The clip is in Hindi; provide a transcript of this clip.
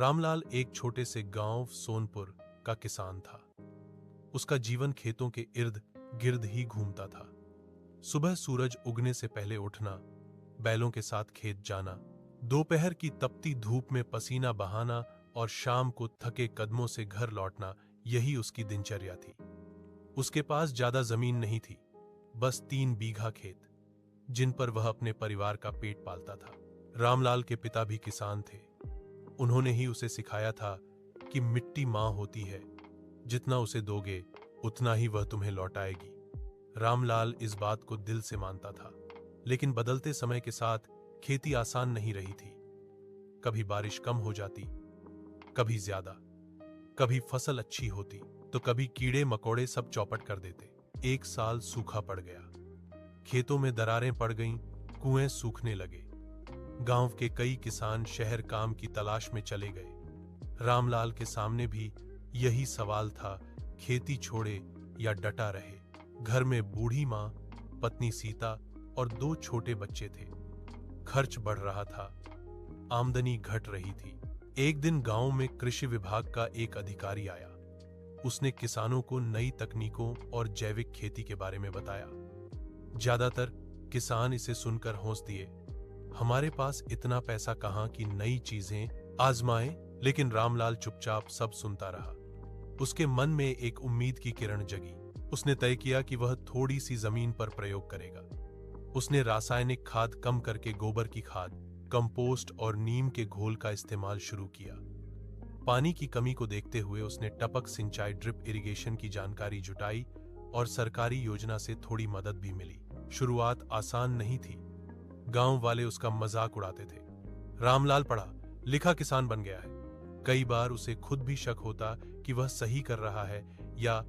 रामलाल एक छोटे से गांव सोनपुर का किसान था। उसका जीवन खेतों के इर्द गिर्द ही घूमता था। सुबह सूरज उगने से पहले उठना, बैलों के साथ खेत जाना, दोपहर की तपती धूप में पसीना बहाना और शाम को थके कदमों से घर लौटना, यही उसकी दिनचर्या थी। उसके पास ज्यादा जमीन नहीं थी, बस 3 बीघा खेत, जिन पर वह अपने परिवार का पेट पालता था। रामलाल के पिता भी किसान थे। उन्होंने ही उसे सिखाया था कि मिट्टी मां होती है, जितना उसे दोगे उतना ही वह तुम्हें लौटाएगी। रामलाल इस बात को दिल से मानता था, लेकिन बदलते समय के साथ खेती आसान नहीं रही थी। कभी बारिश कम हो जाती, कभी ज्यादा, कभी फसल अच्छी होती तो कभी कीड़े मकोड़े सब चौपट कर देते। एक साल सूखा पड़ गया, खेतों में दरारें पड़ गईं, कुएं सूखने लगे। गांव के कई किसान शहर काम की तलाश में चले गए। रामलाल के सामने भी यही सवाल था, खेती छोड़े या डटा रहे। घर में बूढ़ी मां, पत्नी सीता और 2 छोटे बच्चे थे। खर्च बढ़ रहा था, आमदनी घट रही थी। एक दिन गांव में कृषि विभाग का एक अधिकारी आया। उसने किसानों को नई तकनीकों और जैविक खेती के बारे में बताया। ज्यादातर किसान इसे सुनकर हंस दिए। हमारे पास इतना पैसा कहां कि नई चीजें आजमाएं, लेकिन रामलाल चुपचाप सब सुनता रहा। उसके मन में एक उम्मीद की किरण जगी। उसने तय किया कि वह थोड़ी सी जमीन पर प्रयोग करेगा। उसने रासायनिक खाद कम करके गोबर की खाद, कंपोस्ट और नीम के घोल का इस्तेमाल शुरू किया। पानी की कमी को देखते हुए उसने टपक सिंचाई, ड्रिप इरिगेशन की जानकारी जुटाई और सरकारी योजना से थोड़ी मदद भी मिली। शुरुआत आसान नहीं थी। गांव वाले उसका मजाक उड़ाते थे। रामलाल पढ़ा लिखा किसान बन गया है। कई बार उसे खुद भी शक होता कि वह सही कर रहा है या